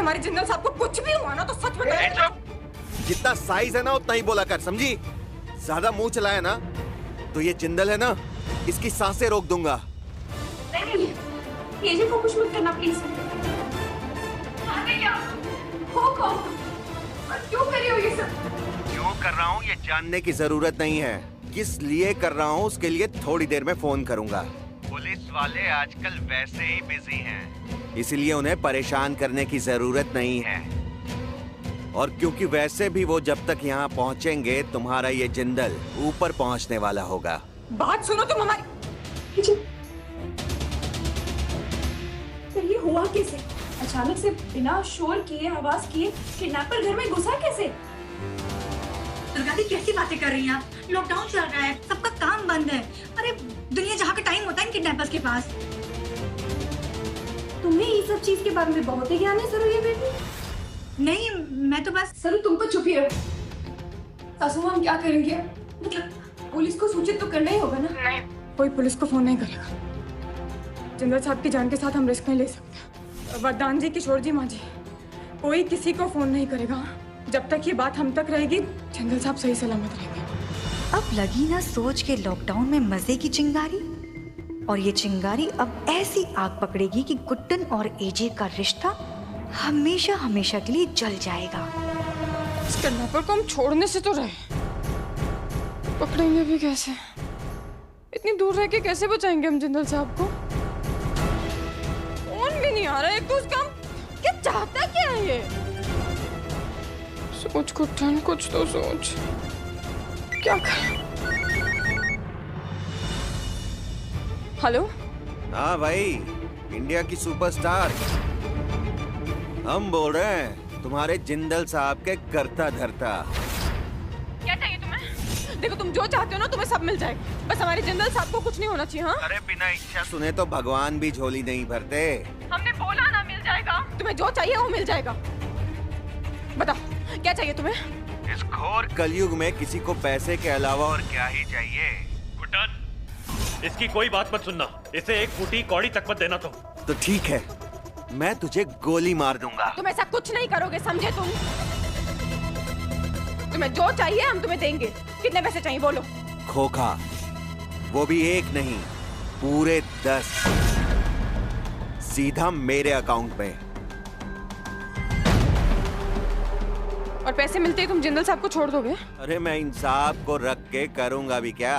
हमारे जिंदल साहब को कुछ भी हुआ ना तो सच बताओ। जितना साइज है ना उतना ही बोला कर, समझी? ज्यादा मुंह चलाया ना तो ये जिंदल है ना, इसकी सांसें रोक दूंगा। नहीं, एजे को कुछ मत करना प्लीज। क्यों कर रही हो ये सब? क्यों कर रहा हूँ ये जानने की जरूरत नहीं है, किस लिए कर रहा हूँ उसके लिए थोड़ी देर में फोन करूंगा। पुलिस वाले आजकल वैसे ही बिजी हैं, इसलिए उन्हें परेशान करने की जरूरत नहीं है। और क्योंकि वैसे भी वो जब तक यहाँ पहुँचेंगे तुम्हारा ये जिंदल ऊपर पहुँचने वाला होगा। बात सुनो तुम हमारी। ये हुआ कैसे? अचानक से बिना शोर किए, आवाज किए किडनैपर घर में घुसा कैसे? दुर्गा दी कैसी बातें कर रही हैं आप? लॉकडाउन चल रहा है, सबका काम बंद है। अरे दुनिया जहाँ का टाइम होता है इन किडनैपर्स के पास। तुम्हें ये सब चीज के बारे में बहुत ही ज्ञान है सरू ये बेटी। नहीं, मैं तो बस। सरू तुम तो चुप ही रहो। सासू माँ हम क्या करेंगे? मतलब पुलिस को सूचित तो करना ही होगा ना? नहीं, कोई पुलिस को फोन नहीं करेगा। जिंदल साहब की जान के साथ हम रिस्क नहीं ले सकते। वरदान जी, किशोर जी, माँ जी, कोई किसी को फोन नहीं करेगा जब तक ये बात हम तक रहेगी। जिंदल साहब सही सलामत रहेंगे। अब लगी ना सोच के लॉकडाउन में मजे की चिंगारी, और ये चिंगारी अब ऐसी आग पकड़ेगी कि गुड्डन और एजे का रिश्ता हमेशा हमेशा के लिए जल जाएगा। इस किडनैपर को हम छोड़ने से तो रहे, पकड़ेंगे भी कैसे? इतनी दूर रह के कैसे बचाएंगे हम जिंदल साहब को? फोन भी नहीं आ रहा है। एक तो उसका क्या चाहता क्या है ये? सोच गुड्डन, कुछ तो सोच। क्या करें? हेलो। हाँ भाई, इंडिया की सुपरस्टार हम बोल रहे हैं, तुम्हारे जिंदल साहब के करता धरता। क्या चाहिए तुम्हें? देखो तुम जो चाहते हो ना तुम्हें सब मिल जाएगा, बस हमारे जिंदल साहब को कुछ नहीं होना चाहिए। हाँ? अरे बिना इच्छा सुने तो भगवान भी झोली नहीं भरते। हमने बोला ना मिल जाएगा। तुम्हें जो चाहिए वो मिल जाएगा। बताओ क्या चाहिए तुम्हें? इस घोर कलयुग में किसी को पैसे के अलावा और क्या ही चाहिए। गुड्डन, इसकी कोई बात मत सुनना, इसे एक फूटी कौड़ी तक मत देना तुम। तो ठीक है, मैं तुझे गोली मार दूंगा। तुम ऐसा कुछ नहीं करोगे, समझे तुम? तुम्हें जो चाहिए हम तुम्हें देंगे। कितने पैसे चाहिए बोलो? खोखा, वो भी एक नहीं, पूरे 10, सीधा मेरे अकाउंट में। और पैसे मिलते ही तुम जिंदल साहब को छोड़ दोगे? अरे मैं इंसाफ को रख के करूंगा भी क्या?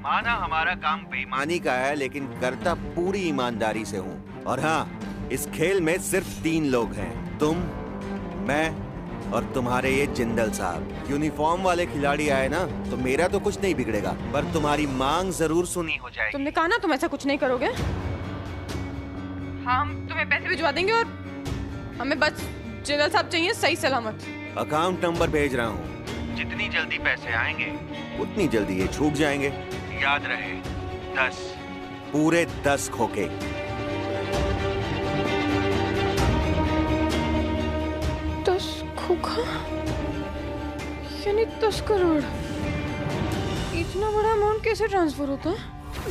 माना हमारा काम बेईमानी का है, लेकिन करता पूरी ईमानदारी से हूँ। और हाँ, इस खेल में सिर्फ 3 लोग हैं, तुम, मैं और तुम्हारे ये जिंदल साहब। यूनिफॉर्म वाले खिलाड़ी आए ना तो मेरा तो कुछ नहीं बिगड़ेगा, पर तुम्हारी मांग जरूर सुनी हो जाएगी। तुमने कहा ना तुम ऐसा कुछ नहीं करोगे। हाँ, हम तुम्हें पैसे भिजवा देंगे और हमें बस जिंदल साहब चाहिए सही सलामत। अकाउंट नंबर भेज रहा हूँ, जितनी जल्दी पैसे आएंगे उतनी जल्दी ये छूट जाएंगे। याद रहे, 10, पूरे 10 खोखे। 10 खोखा यानी 10 करोड़। इतना बड़ा अमाउंट कैसे ट्रांसफर होता है?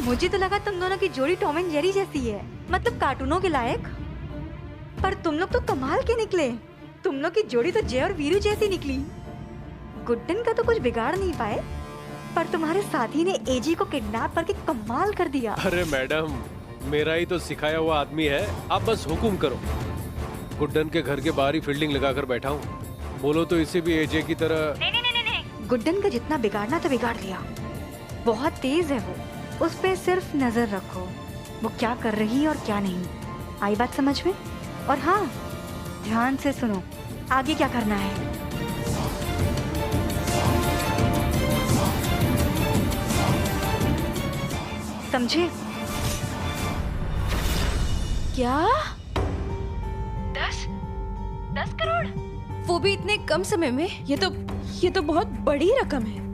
मुझे तो लगा तुम दोनों की जोड़ी टॉम एंड जेरी जैसी है, मतलब कार्टूनों के लायक। पर तुम लोग तो कमाल के निकले। तुम लोग की जोड़ी तो जय और वीरू जैसी निकली। गुड्डन का तो कुछ बिगाड़ नहीं पाए, पर तुम्हारे साथी ने एजी को किडनैप करके कमाल कर दिया। अरे मैडम, मेरा ही तो सिखाया हुआ आदमी है, आप बस हुकुम करो। गुड्डन के घर के बाहर ही फील्डिंग लगाकर बैठा हूँ, बोलो तो इसे भी एजे की तरह। नहीं। गुड्डन का जितना बिगाड़ना था बिगाड़ दिया। बहुत तेज है वो, उस पे सिर्फ नजर रखो, वो क्या कर रही है और क्या नहीं। आई बात समझ में? और हाँ, ध्यान से सुनो, आगे क्या करना है। समझे? क्या? 10 करोड़? वो भी इतने कम समय में? ये तो बहुत बड़ी रकम है।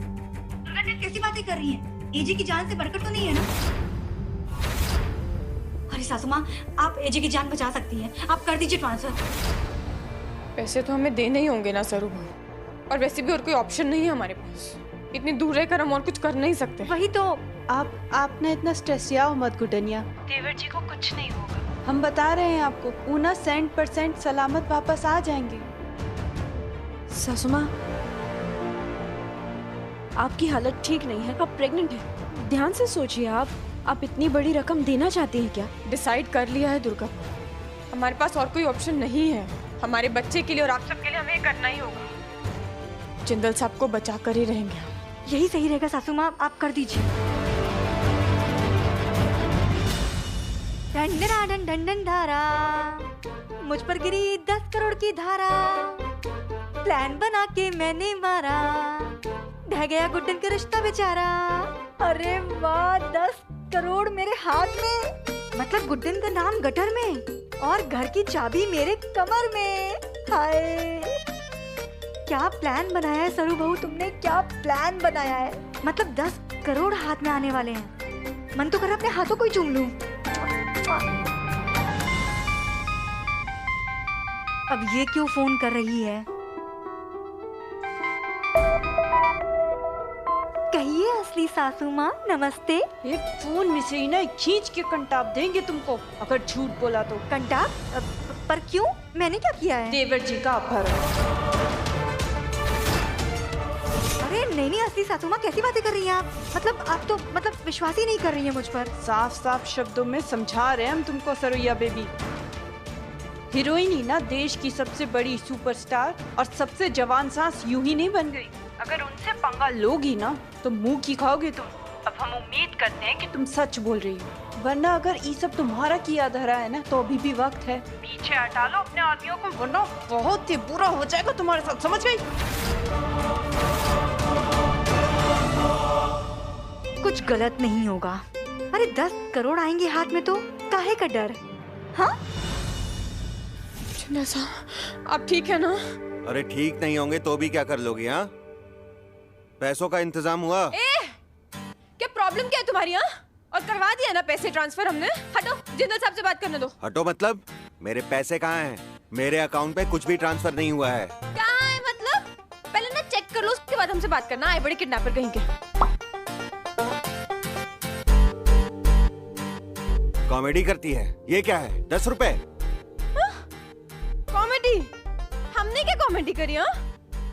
कैसी बातें कर रही हैं? एजे की जान से बढ़कर तो नहीं है ना? अरे सासू माँ, आप एजे की जान बचा सकती हैं, आप कर दीजिए ट्रांसफर। पैसे तो हमें देने ही होंगे ना सरू, और वैसे भी और कोई ऑप्शन नहीं है हमारे पास। इतनी दूर रहकर हम और कुछ कर नहीं सकते। वही तो। आप ना इतना स्ट्रेस आओ मत गुडनिया। देवर जी को कुछ नहीं होगा। हम बता रहे हैं आपको, ऊना 100% सलामत वापस आ जाएंगे। सासू माँ, आपकी हालत ठीक नहीं है, आप प्रेग्नेंट हैं। ध्यान से सोचिए, आप इतनी बड़ी रकम देना चाहती हैं क्या? डिसाइड कर लिया है दुर्गा, हमारे पास और कोई ऑप्शन नहीं है। हमारे बच्चे के लिए और आप सबके लिए हमें ये करना ही होगा। जिंदल साहब को बचा कर ही रहेंगे। यही सही रहेगा सासू माँ, आप कर दीजिए। डंडन डंडन धारा, मुझ पर गिरी 10 करोड़ की धारा, प्लान बना के मैंने मारा, ढह गया गुड्डन का रिश्ता बेचारा। अरे वाह, 10 करोड़ मेरे हाथ में, मतलब गुड्डन का नाम गटर में और घर की चाबी मेरे कमर में। हाय, क्या प्लान बनाया है सरू बहू तुमने, क्या प्लान बनाया है। मतलब 10 करोड़ हाथ में आने वाले हैं। मन तो कर अपने हाथों को ही चूम लूं। अब ये क्यों फोन कर रही है? कहिए असली सासू माँ, नमस्ते। एक फोन में से ही ना खींच के कंटाप देंगे तुमको अगर झूठ बोला तो। कंटाप? पर क्यों, मैंने क्या किया है? देवर जी का अपहरण। अरे नहीं असली सासू माँ, कैसी बातें कर रही हैं आप? मतलब आप तो विश्वास ही नहीं कर रही हैं मुझ पर। साफ साफ शब्दों में समझा रहे हैं हम तुमको सरोया बेबी। हीरोइन ही ना देश की सबसे बड़ी सुपरस्टार और सबसे जवान सांस यूं ही नहीं बन गई। अगर उनसे पंगा लोगी ना तो मुंह की खाओगे तुम। अब हम उम्मीद करते हैं कि तुम सच बोल रही हो, वरना अगर ये सब तुम्हारा किया धरा है ना तो अभी भी वक्त है। पीछे हटा लो अपने आदमियों को, वरना बहुत ही बुरा हो जाएगा तुम्हारे साथ, समझ गई? कुछ गलत नहीं होगा। अरे 10 करोड़ आएंगे हाथ में तो काहे का डर? हाँ आप ठीक है ना? अरे ठीक नहीं होंगे तो भी क्या कर लोगी? हाँ, पैसों का इंतजाम हुआ? क्या प्रॉब्लम क्या है तुम्हारी? यहाँ और करवा दिया ना पैसे ट्रांसफर हमने। हटो, जिंदल साहब से बात करने दो। हटो मतलब? मेरे पैसे कहाँ हैं? मेरे अकाउंट पे कुछ भी ट्रांसफर नहीं हुआ है। क्या है मतलब? पहले ना चेक कर लो, उसके बाद हमसे बात करना। आए बड़े किडनैपर कहीं के। कॉमेडी करती है? ये क्या है, 10 रुपए? कॉमेडी? हमने क्या कॉमेडी करी? हाँ,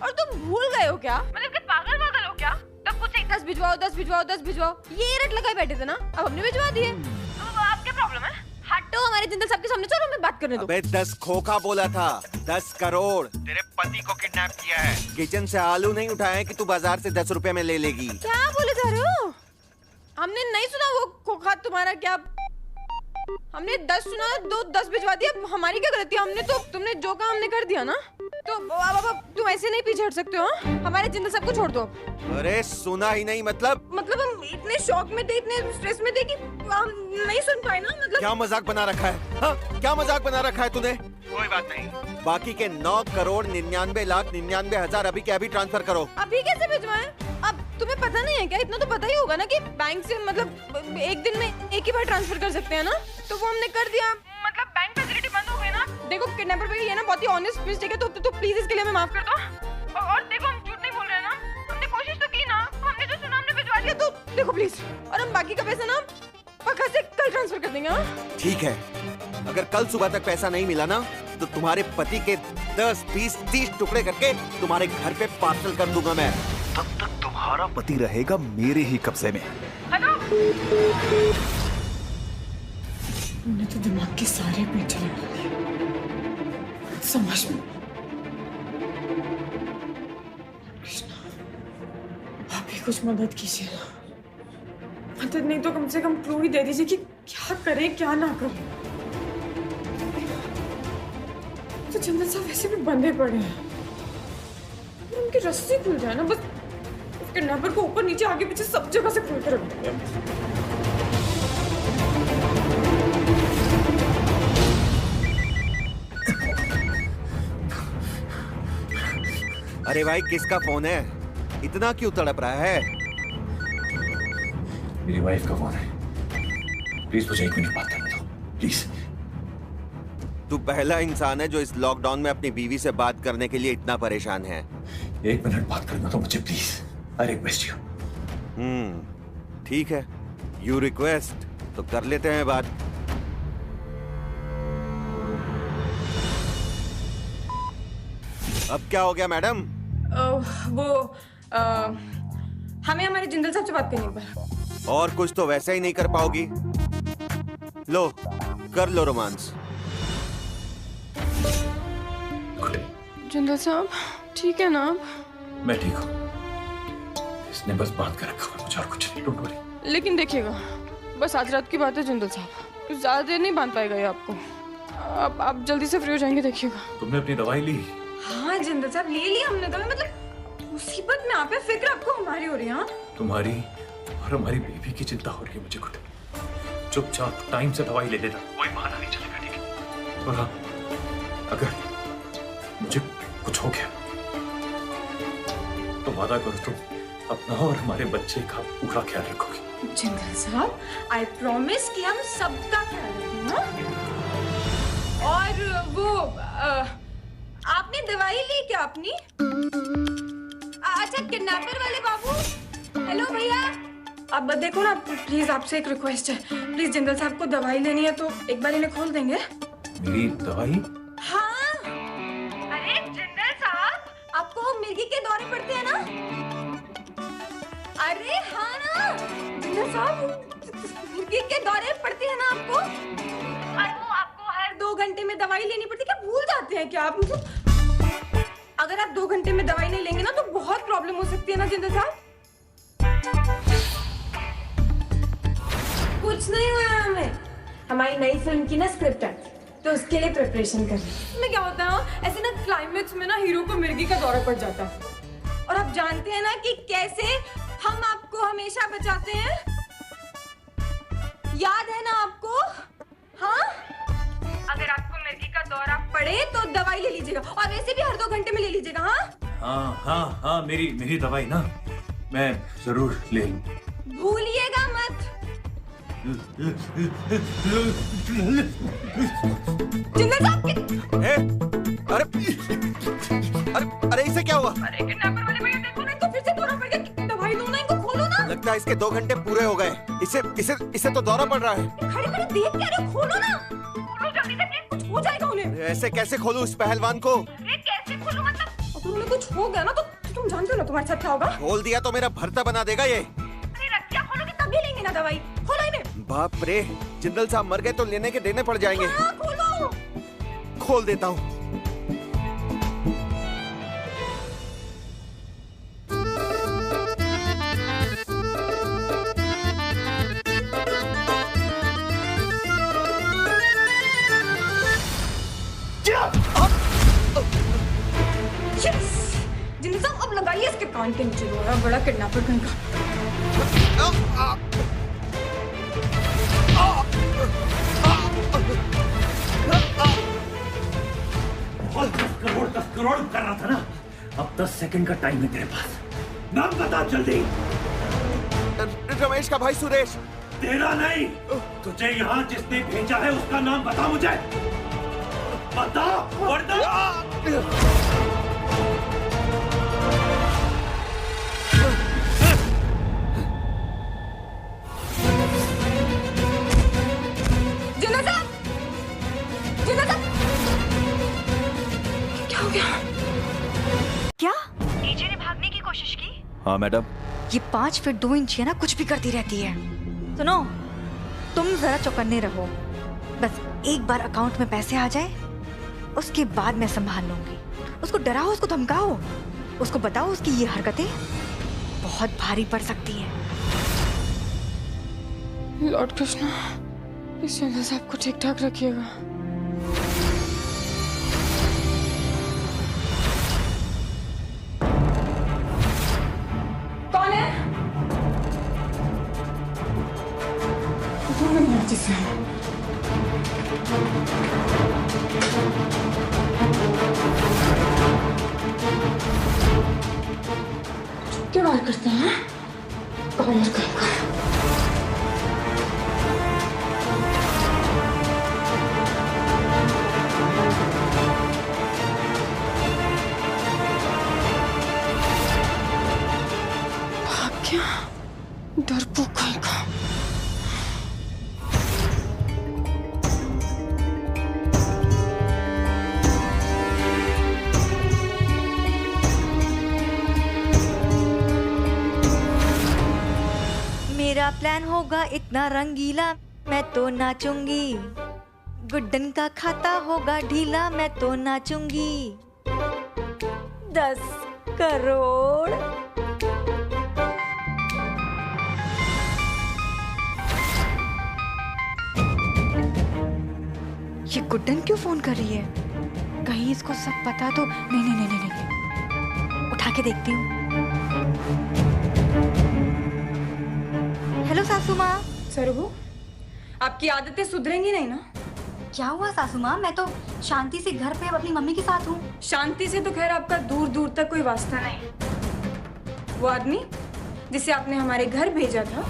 और तुम भूल गए हो क्या? मतलब कि पागल हो क्या? तब कुछ 10 भिजवाओ 10 भिजवाओ 10 भिजवाओ, ये रट लगाए बैठे थे ना। अब हमने भिजवा दिए। अब आप क्या प्रॉब्लम है? हटो हमारे जिंदल साहब के सामने, चलो हमें बात करने दो। अबे 10 खोखा बोला था, 10 करोड़। तेरे पति को किडनैप किया है। किचन से आलू नहीं उठाए कि तू बाजार से 10 रुपए में ले लेगी। क्या बोले जा रहे हो? हमने नहीं सुना वो खोखा तुम्हारा। क्या हमने 10 सुना, 10 भिजवा दिया। हमारी क्या गलती है? हमने तो, तुमने जो कहा हमने कर दिया ना। तो अब तुम ऐसे नहीं पीछे हट सकते हो। हमारे जिंदल साहब को छोड़ दो। अरे सुना ही नहीं मतलब हम इतने शॉक में थे, इतने स्ट्रेस में थे कि हम नहीं सुन पाए ना। मतलब क्या मजाक बना रखा है? हाँ, क्या मजाक बना रखा है तूने? कोई बात नहीं, बाकी के 9 करोड़ 99 लाख 99 हजार अभी के अभी ट्रांसफर करो। अभी कैसे भिजवाएं? अब तुम्हें पता नहीं है क्या? इतना तो पता ही होगा ना कि बैंक से मतलब एक दिन में एक ही बार ट्रांसफर कर सकते हैं ना। तो वो हमने कर दिया। मतलब बैंक फैसिलिटी बंद हो गई ना। देखो किडनैपर पे ये ना बहुत ही ऑनेस्ट मिस्टेक है, तो प्लीज इसके लिए हमें माफ कर दो। और देखो हम झूठ नहीं बोल रहे हैं ना, हमने कोशिश तो की ना। हमने जो सुना हमने भिजवा दिया, तो देखो प्लीज। और हम बाकी का पैसा ना पक्का से कल ट्रांसफर कर देंगे। ठीक है, अगर कल सुबह तक पैसा नहीं मिला ना तो तुम्हारे पति के 10, 20, 30 टुकड़े करके तुम्हारे घर पे पार्सल कर दूंगा मैं। तब तक तुम्हारा पति रहेगा मेरे ही कब्जे में। हमने तो दिमाग के सारे पेच लगा दिए। समझ में कृष्णा, आप ही कुछ मदद कीजिए ना। मदद नहीं तो कम से कम क्लू ही दे दीजिए कि क्या करें क्या ना करें। तो चंदन साहब वैसे भी बंधे पड़े हैं, उनकी रस्सी खुल जाए ना, बस किडनैपर को ऊपर नीचे आगे पीछे सब जगह से खोल के रख देंगे। अरे भाई किसका फोन है? इतना क्यों तड़प रहा है? मेरी वाइफ का फोन है। प्लीज मुझे 1 मिनट बात करने दो, प्लीज। तू पहला इंसान है जो इस लॉकडाउन में अपनी बीवी से बात करने के लिए इतना परेशान है। 1 मिनट बात करना तो मुझे, प्लीज। I request you. ठीक है, यू रिक्वेस्ट तो कर लेते हैं बात। अब क्या हो गया मैडम? हमें हमारे जिंदल साहब से बात करनी पड़ा। और कुछ तो वैसे ही नहीं कर पाओगी। लो कर लो रोमांस। जिंदल साहब ठीक है ना? मैं ठीक हूँ। इसने बस बात कर रखा है, मुझे और कुछ नहीं। Don't worry. लेकिन देखिएगा, बस आज रात की बात है जिंदल साहब, ज्यादा देर नहीं बांध पाएगा ये आपको। आप जल्दी से फ्री हो जाएंगे, देखिएगा। तुमने अपनी दवाई ली? हाँ जिंदल साहब ले लिया हमने दवाई। मतलब मुसीबत में आप है, फिक्र आपको हमारी हो रही है। तुम्हारी और हमारी बेबी की चिंता हो रही है मुझे। गुड, चुपचाप टाइम से दवाई ले लेना, कोई बहाना नहीं चलेगा, ठीक है? और हाँ, अगर मुझे कुछ हो गया तो वादा करो तुम अपना और हमारे बच्चे का पूरा ख्याल रखोगे। जिंदल साहब आई प्रॉमिस कि हम सबका ख्याल रखेंगे। और वो आपने दवाई ली क्या अपनी? अच्छा किडनैपर वाले बाबू, हेलो भैया। अब देखो ना प्लीज, आपसे एक रिक्वेस्ट है, प्लीज जिंदल साहब को दवाई लेनी है तो एक बार इन्हें खोल देंगे। मेरी दवाई? हाँ, अरे जिंदल साहब आपको मिर्गी के दौरे पड़ते हैं ना? अरे हाँ ना जिंदल साहब, मिर्गी के दौरे पड़ते हैं ना आपको? और वो आपको हर 2 घंटे में दवाई लेनी पड़ती है, क्या भूल जाते हैं क्या आप? अगर आप 2 घंटे में दवाई नहीं लेंगे ना तो बहुत प्रॉब्लम हो सकती है ना जिंदल साहब। कुछ नहीं हुआ हमें, हमारी नई फिल्म की ना स्क्रिप्ट है तो उसके लिए प्रिपरेशन कर रहे हैं। क्या होता है ऐसे ना क्लाइमेक्स में ना हीरो को मिर्गी का दौरा पड़ जाता है, और आप जानते हैं ना कि कैसे हम आपको हमेशा बचाते हैं, याद है ना आपको? हाँ, अगर आपको मिर्गी का दौरा पड़े तो दवाई ले लीजिएगा, और वैसे भी हर 2 घंटे में ले लीजिएगा। हाँ हाँ हाँ हाँ, मेरी दवाई ना मैं जरूर ले लूं। भूलिएगा मत। जिंदल साहब अरे अरे अरे इसे क्या हुआ? अरे किडनैपर वाले भैया देखो ना, इनको फिर से दौरा पड़ गया। दवाई दो ना, इनको खोलो ना। लगता है इसके 2 घंटे पूरे हो गए। इसे तो दौरा पड़ रहा है। खड़े खड़े देख क्या रहे हो? खोलो ना, खोलो जल्दी से, कुछ हो जाएगा उन्हें। ऐसे कैसे खोलूं इस पहलवान को? अरे कैसे खोलूं मतलब? अगर उन्हें कुछ हो गया ना तो तुम जानते हो ना तुम्हारे साथ क्या होगा। खोल दिया तो मेरा भरता बना देगा ये। अरे रखिया खोलोगे तभी लेंगे ना दवाई, खोलो इन्हें। बाप रे, जिंदल साहब मर गए तो लेने के देने पड़ जाएंगे। हाँ, खोलो। खोल देता हूँ। जिंदल साहब अब लगाइए इसके कान के नीचे, रोया बड़ा किडनैपर कहीं का। करोड़ 10 करोड़ कर रहा था ना, अब 10 सेकंड का टाइम है तेरे पास। नाम बता जल्दी। रमेश का भाई सुरेश। तेरा नहीं, तुझे यहाँ जिसने भेजा है उसका नाम बता मुझे, बता वरना। क्या एजे ने भागने की कोशिश की? हाँ मैडम। ये 5 फीट 2 इंच है ना, कुछ भी करती रहती है। सुनो, तुम जरा चौकन्ने रहो, बस एक बार अकाउंट में पैसे आ जाए उसके बाद मैं संभाल लूंगी। उसको डराओ, उसको धमकाओ, उसको बताओ उसकी ये हरकतें बहुत भारी पड़ सकती हैं। लॉर्ड कृष्णा, इस जिंदल साहब को ठीक ठाक रखिएगा। कौन है? क्या बात करते हैं? कॉलर कहेगा। डरपोक कहीं का। प्लान होगा इतना रंगीला, मैं तो नाचूंगी। गुड्डन का खाता होगा ढीला, मैं तो नाचूंगी। 10 करोड़। ये गुड्डन क्यों फोन कर रही है? कहीं इसको सब पता तो नहीं नहीं नहीं नहीं नहीं, उठा के देखती हूँ। हेलो सासू माँ। सरहू, आपकी आदतें सुधरेंगी नहीं ना? क्या हुआ सासू माँ? मैं तो शांति से घर पे अब अपनी मम्मी के साथ हूँ। शांति से तो खैर आपका दूर दूर तक कोई वास्ता नहीं। वो आदमी जिसे आपने हमारे घर भेजा था,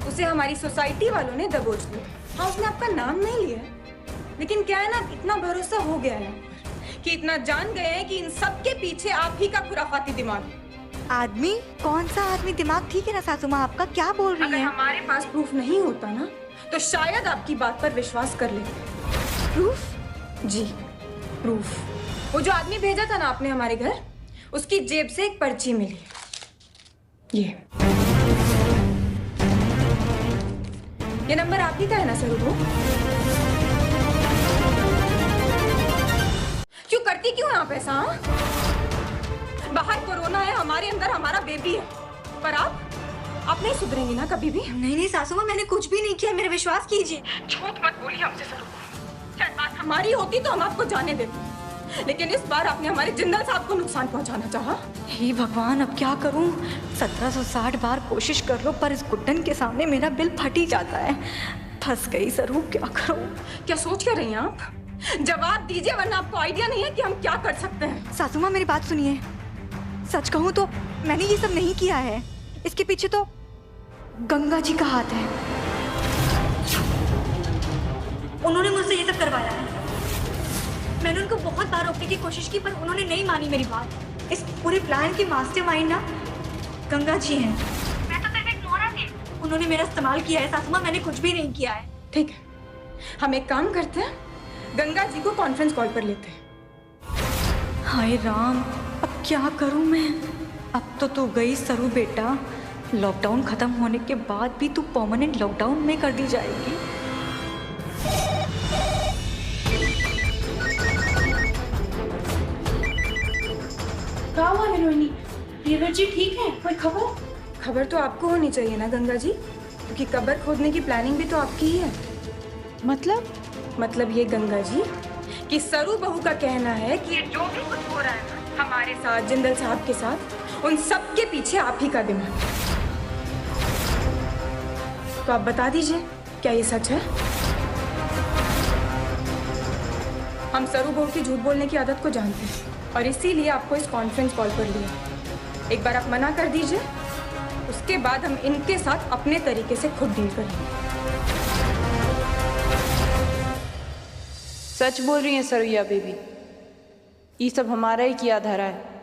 उसे हमारी सोसाइटी वालों ने दबोच लिया। हाँ, उसने आपका नाम नहीं लिया, लेकिन क्या है ना, इतना भरोसा हो गया है कि इतना जान गए हैं कि इन सब के पीछे आप ही का खुराफाती दिमाग है। आदमी? कौन सा आदमी? दिमाग ठीक है ना सासू माँ? आपका क्या बोल रही अगर है? हमारे पास प्रूफ नहीं होता ना, तो शायद आपकी बात पर विश्वास कर लेते। प्रूफ? जी, प्रूफ। वो जो आदमी भेजा था ना आपने हमारे घर, उसकी जेब से एक पर्ची मिली। ये नंबर आप ही का है ना सरहू? क्यों करती क्यों आप ऐसा? बाहर कोरोना है, हमारे अंदर हमारा बेबी है, पर आप नहीं सुधरेंगी ना कभी भी? नहीं नहीं सासू माँ, मैंने कुछ भी नहीं किया, मेरा विश्वास कीजिए। झूठ मत बोलिए हमसे सरहू। शायद बात हमारी होती तो हम आपको जाने देते, लेकिन इस बार आपने हमारे जिंदल साहब को नुकसान पहुंचाना चाहा। हे भगवान, अब क्या करूं? 1760 बार कोशिश कर लो, पर इस गुड्डन के सामने मेरा बिल फट ही जाता है। फंस गई सरहू, क्या करूं? क्या सोच कर रही हैं आप? जवाब दीजिए, वरना आपको आइडिया नहीं है कि हम क्या कर सकते हैं। सासू माँ, मेरी बात सुनिए। सच कहूँ तो मैंने ये सब नहीं किया है। इसके पीछे तो गंगा जी का हाथ है। उन्होंने मुझसे ये सब करवाया है। मैंने उनको बहुत बार रोकने की कोशिश की, पर उन्होंने नहीं मानी मेरी बात। इस पूरे प्लान की मास्टरमाइंड ना गंगा जी हैं। मैं तो सिर्फ एक मोहरा थी। उन्होंने मेरा इस्तेमाल किया है सासू माँ, मैंने कुछ भी नहीं किया है। ठीक है, हम एक काम करते हैं, गंगा जी को कॉन्फ्रेंस कॉल पर लेते हैं। हाय राम, अब क्या करूं मैं? अब तो तू गई सरू बेटा। लॉकडाउन खत्म होने के बाद भी तू परमानेंट लॉकडाउन में कर दी जाएगी। क्या हुआ हिरोइनी? रीवर जी ठीक है? कोई खबर? खबर तो आपको होनी चाहिए ना गंगा जी, क्योंकि कब्र खोदने की प्लानिंग भी तो आपकी ही है। मतलब ये गंगा जी कि सरू बहू का कहना है कि ये जो भी कुछ हो रहा है ना हमारे साथ, जिंदल साहब के साथ, उन सब के पीछे आप ही का दिमाग है। तो आप बता दीजिए, क्या ये सच है? हम सरू बहू की झूठ बोलने की आदत को जानते हैं और इसीलिए आपको इस कॉन्फ्रेंस कॉल पर लिया। एक बार आप मना कर दीजिए, उसके बाद हम इनके साथ अपने तरीके से खुद डील करेंगे। सच बोल रही है सरुया बेबी, ये सब हमारा ही किया धरा है।